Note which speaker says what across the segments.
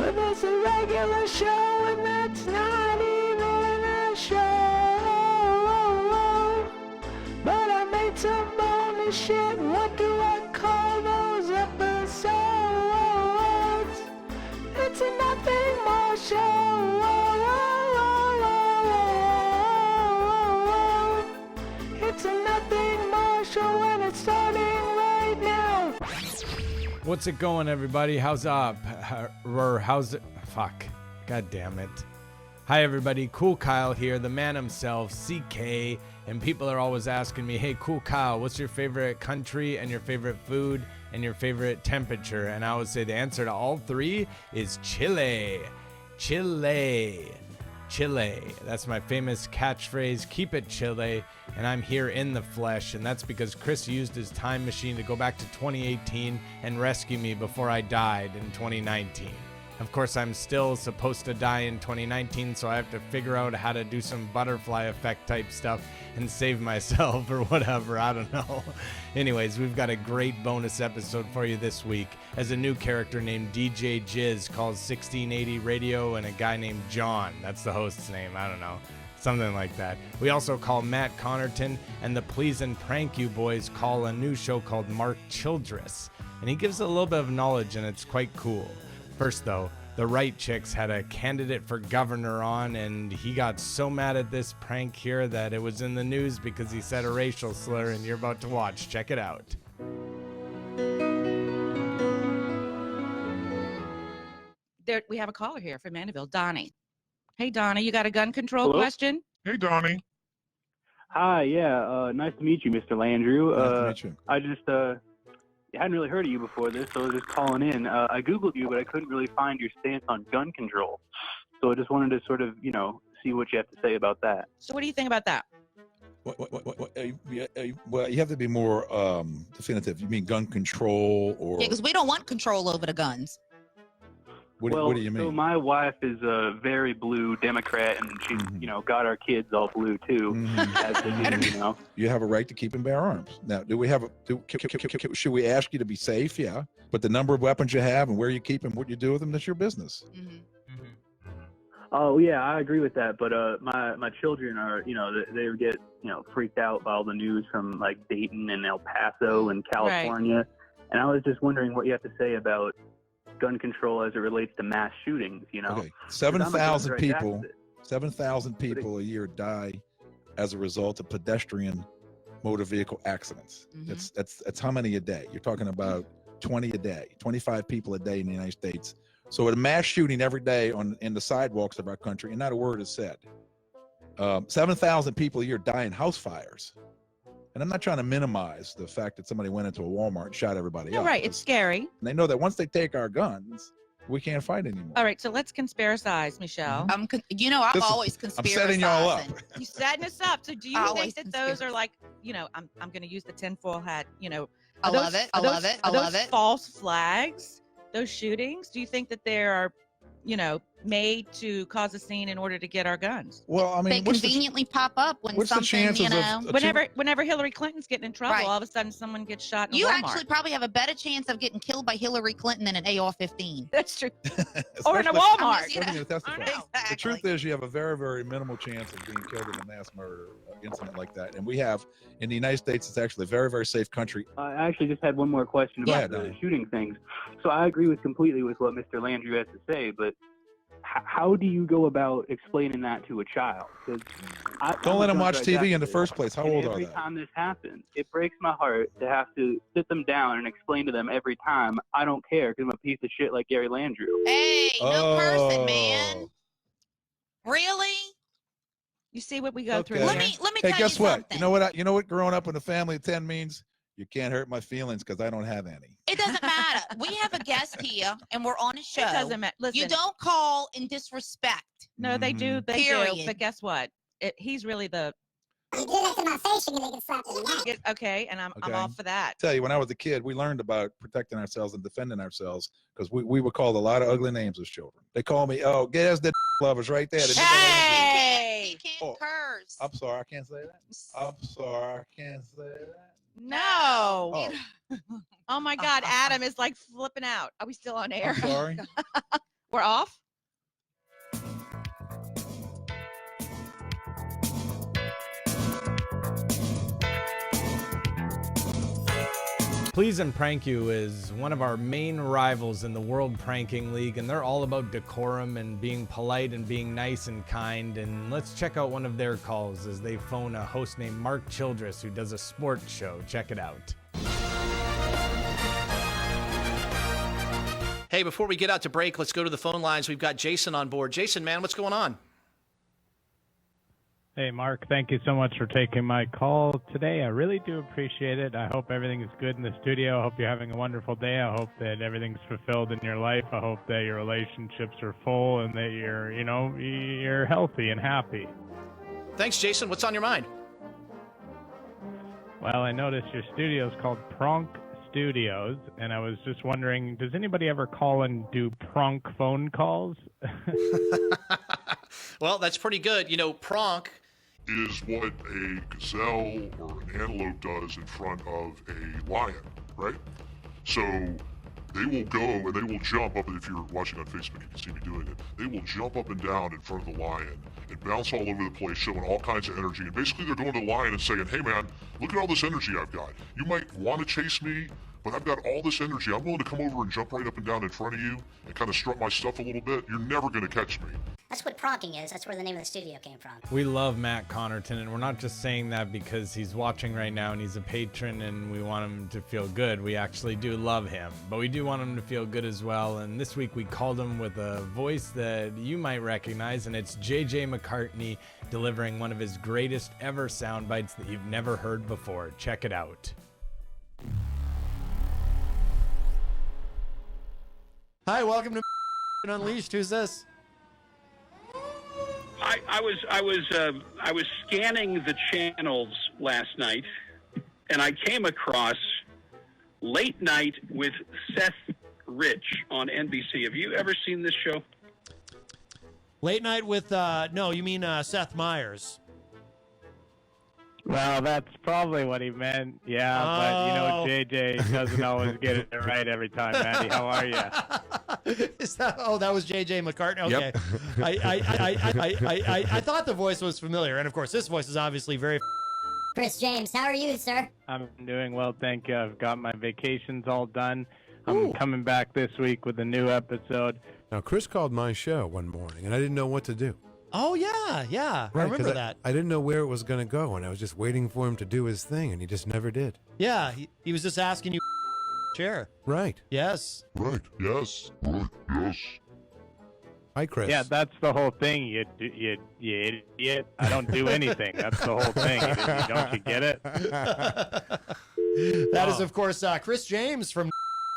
Speaker 1: But there's a regular show, and that's not even a show. But I made some bonus shit. What do I call those episodes? It's a nothing more show. It's a nothing more show, and it's starting right now. What's it going, everybody? How's up? How's it? Fuck. God damn it. Hi, everybody. Cool Kyle here, the man himself, CK. And people are always asking me, hey, Cool Kyle, what's your favorite country and your favorite food and your favorite temperature? And I would say the answer to all three is Chile. Chile. Chile. That's my famous catchphrase, keep it Chile. And I'm here in the flesh. And that's because Chris used his time machine to go back to 2018 and rescue me before I died in 2019. Of course, I'm still supposed to die in 2019, so I have to figure out how to do some butterfly effect type stuff and save myself or whatever. I don't know. Anyways, we've got a great bonus episode for you this week as a new character named DJ Jizz calls 1680 Radio and a guy named John. That's the host's name. I don't know. Something like that. We also call Matt Connarton, and the Please and Prank You boys call a new show called Mark Childress. And he gives a little bit of knowledge, and it's quite cool. First, though, the Right Chicks had a candidate for governor on, and he got so mad at this prank here that it was in the news because he said a racial slur, and you're about to watch. Check it out.
Speaker 2: There, we have a caller here from Mandeville, Donnie. Hey, Donnie, you got a gun control question?
Speaker 3: Hey, Donnie.
Speaker 4: Hi, yeah, nice to meet you, Mr. Landrew.
Speaker 3: Nice to meet you.
Speaker 4: I just hadn't really heard of you before this, so I was just calling in. I Googled you, but I couldn't really find your stance on gun control. So I just wanted to sort of, see what you have to say about that.
Speaker 2: So what do you think about that?
Speaker 3: Well, you have to be more definitive. You mean gun control or...
Speaker 5: Yeah, because we don't want control over the guns.
Speaker 3: What do you mean?
Speaker 4: So my wife is a very blue Democrat, and she's, got our kids all blue too. As they do,
Speaker 3: You have a right to keep and bear arms. Now, do we have should we ask you to be safe? Yeah. But the number of weapons you have and where you keep them, what you do with them, that's your business.
Speaker 4: Oh yeah, I agree with that. But my children are, they get freaked out by all the news from like Dayton and El Paso and California, right. And I was just wondering what you have to say about gun control as it relates to mass shootings.
Speaker 3: Okay. 7,000 people. 7,000 people a year die as a result of pedestrian motor vehicle accidents. That's how many a day? You're talking about 20 a day, 25 people a day in the United States. So a mass shooting every day in the sidewalks of our country, and not a word is said. 7,000 people a year die in house fires. And I'm not trying to minimize the fact that somebody went into a Walmart and shot everybody up.
Speaker 2: Right, it's scary.
Speaker 3: And they know that once they take our guns, we can't fight anymore.
Speaker 2: All right, so let's conspiracize, Michelle.
Speaker 5: I'm always conspiracizing.
Speaker 3: I'm setting y'all up.
Speaker 2: You're setting us up. So do you think that those are like, I'm going to use the tinfoil hat,
Speaker 5: I love it. I love it. I love it.
Speaker 2: False flags, those shootings, do you think that they are, made to cause a scene in order to get our guns?
Speaker 3: Well, I mean,
Speaker 5: they conveniently pop up when something,
Speaker 2: whenever Hillary Clinton's getting in trouble, right. All of a sudden someone gets shot in a Walmart.
Speaker 5: Actually probably have a better chance of getting killed by Hillary Clinton than an AR-15.
Speaker 2: That's true. Or in a Walmart.
Speaker 5: Exactly.
Speaker 3: The truth is you have a very, very minimal chance of being killed in a mass murder incident like that. And we have, in the United States, it's actually a very, very safe country.
Speaker 4: I actually just had one more question about the shooting things. So I agree completely with what Mr. Landrew has to say, but how do you go about explaining that to a child?
Speaker 3: Don't let them watch TV in the first place. How old are they?
Speaker 4: Every time this happens, it breaks my heart to have to sit them down and explain to them every time, I don't care because I'm a piece of shit like Gary Landrew.
Speaker 5: Hey, no person, man. Really?
Speaker 2: You see what we go through.
Speaker 5: Let me tell you
Speaker 3: guess what?
Speaker 5: something.
Speaker 3: You know what growing up in a family of 10 means? You can't hurt my feelings because I don't have any.
Speaker 5: It doesn't matter. We have a guest here, and we're on a show.
Speaker 2: It doesn't matter. Listen,
Speaker 5: you don't call in disrespect.
Speaker 2: No, they do. They do. But guess what? He's really the...
Speaker 6: You do that to my face, you're going to get slapped in the neck.
Speaker 2: Okay, and I'm all for that.
Speaker 3: I tell you, when I was a kid, we learned about protecting ourselves and defending ourselves because we were called a lot of ugly names as children. They called me, there's the lovers right there.
Speaker 5: Hey! You can't curse.
Speaker 3: I'm sorry, I can't say that. I'm sorry, I can't say that.
Speaker 2: No. Oh my God, Adam is like flipping out. Are we still on air?
Speaker 3: I'm sorry.
Speaker 2: We're off?
Speaker 1: Please and Prank You is one of our main rivals in the World Pranking League, and they're all about decorum and being polite and being nice and kind. And let's check out one of their calls as they phone a host named Mark Childress, who does a sports show. Check it out.
Speaker 7: Hey, before we get out to break, let's go to the phone lines. We've got Jason on board. Jason, man, what's going on?
Speaker 8: Hey, Mark, thank you so much for taking my call today. I really do appreciate it. I hope everything is good in the studio. I hope you're having a wonderful day. I hope that everything's fulfilled in your life. I hope that your relationships are full and that you're healthy and happy.
Speaker 7: Thanks, Jason. What's on your mind?
Speaker 8: Well, I noticed your studio is called Pronk Studios, and I was just wondering, does anybody ever call and do prank phone calls?
Speaker 7: Well, that's pretty good. You know, prank
Speaker 9: is what a gazelle or an antelope does in front of a lion, right? So they will go and they will jump up. If you're watching on Facebook, you can see me doing it. They will jump up and down in front of the lion and bounce all over the place, showing all kinds of energy. And basically they're going to the lion and saying, hey man, look at all this energy I've got. You might want to chase me, but I've got all this energy. I'm willing to come over and jump right up and down in front of you and kind of strut my stuff a little bit. You're never going to catch me.
Speaker 6: That's what pronking is. That's where the name of the studio came from.
Speaker 1: We love Matt Connarton, and we're not just saying that because he's watching right now and he's a patron and we want him to feel good. We actually do love him, but we do want him to feel good as well. And this week we called him with a voice that you might recognize, and it's JJ McCartney delivering one of his greatest ever sound bites that you've never heard before. Check it out.
Speaker 10: Hi, welcome to Unleashed. Who's this?
Speaker 11: I was scanning the channels last night, and I came across Late Night with Seth Rich on NBC. Have you ever seen this show?
Speaker 10: Late Night with no, you mean Seth Meyers.
Speaker 8: Well, that's probably what he meant. Yeah, but JJ doesn't always get it right every time. Maddie, how are you?
Speaker 10: Is that? Oh, that was JJ McCartney. Okay,
Speaker 3: Yep.
Speaker 10: I thought the voice was familiar, and of course, this voice is obviously very.
Speaker 6: Chris James, how are you, sir?
Speaker 8: I'm doing well, thank you. I've got my vacations all done. I'm coming back this week with a new episode.
Speaker 12: Now, Chris called my show one morning, and I didn't know what to do.
Speaker 10: Oh yeah,
Speaker 12: Right,
Speaker 10: I remember that.
Speaker 12: I didn't know where it was going to go, and I was just waiting for him to do his thing, and he just never did.
Speaker 10: Yeah, he was just asking you. Chair.
Speaker 12: Right.
Speaker 10: Yes.
Speaker 9: Right, yes. Right, yes.
Speaker 12: Hi, Chris.
Speaker 8: Yeah, that's the whole thing. You idiot. I don't do anything. That's the whole thing. Don't you get it?
Speaker 10: That is, of course, Chris James from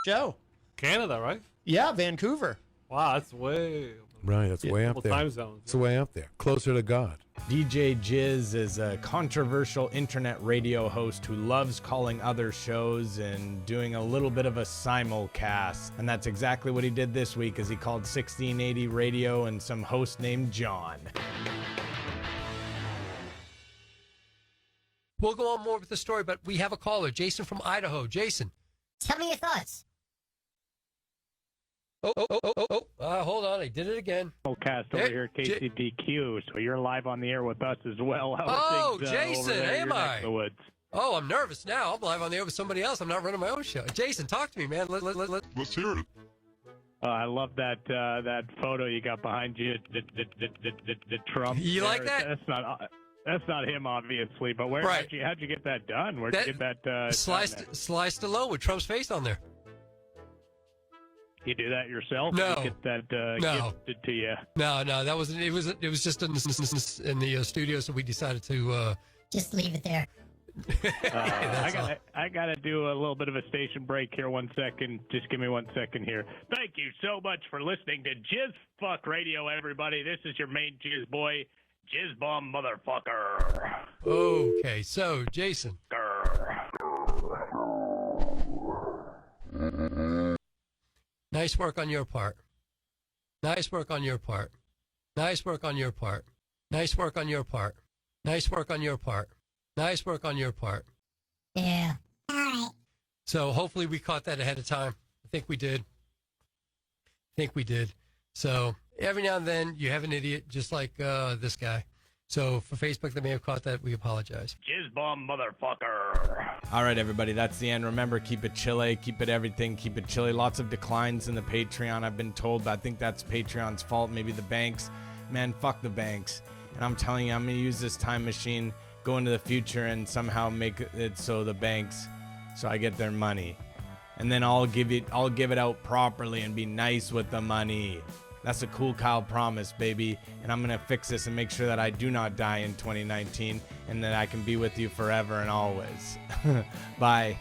Speaker 10: show.
Speaker 13: Canada, right?
Speaker 10: Yeah, Vancouver.
Speaker 13: Wow, that's way.
Speaker 12: Right, that's way up there.
Speaker 13: Time zones.
Speaker 12: It's way up there, closer to God.
Speaker 1: DJ Jizz is a controversial internet radio host who loves calling other shows and doing a little bit of a simulcast. And that's exactly what he did this week, as he called 1680 Radio and some host named John.
Speaker 14: We'll go on more with the story, but we have a caller, Jason from Idaho. Jason.
Speaker 6: Tell me your thoughts.
Speaker 14: Hold on. I did it again.
Speaker 8: Cast over here at KCDQ, so you're live on the air with us as well.
Speaker 14: Oh, Jason, am I? Oh, I'm nervous now. I'm live on the air with somebody else. I'm not running my own show. Jason, talk to me, man.
Speaker 9: Let's hear it.
Speaker 8: I love that photo you got behind you, the Trump.
Speaker 14: You like that?
Speaker 8: That's not him, obviously. But how'd you get that done? Where'd you get that?
Speaker 14: Sliced alone with Trump's face on there.
Speaker 8: You do that yourself?
Speaker 14: No.
Speaker 8: You get that gifted to you?
Speaker 14: No, that wasn't. It was just in the studio, so we decided to
Speaker 6: just leave it there.
Speaker 8: I gotta do a little bit of a station break here. 1 second. Just give me 1 second here. Thank you so much for listening to Jizz Fuck Radio, everybody. This is your main Jizz boy, Jizz Bomb Motherfucker.
Speaker 14: Okay, so Jason. Nice work on your part. Nice work on your part. Nice work on your part. Nice work on your part. Nice work on your part. Nice work on your part.
Speaker 6: Yeah. All right.
Speaker 14: So hopefully we caught that ahead of time. I think we did. So every now and then you have an idiot just like this guy. So for Facebook, they may have caught that. We apologize.
Speaker 15: Jizz bomb motherfucker.
Speaker 1: All right, everybody, that's the end. Remember, keep it chilly, keep it everything, keep it chilly. Lots of declines in the Patreon, I've been told, but I think that's Patreon's fault. Maybe the banks. Man, fuck the banks. And I'm telling you, I'm going to use this time machine, go into the future, and somehow make it so the banks, so I get their money. And then I'll give it out properly and be nice with the money. That's a Cool Kyle promise, baby. And I'm going to fix this and make sure that I do not die in 2019 and that I can be with you forever and always. Bye.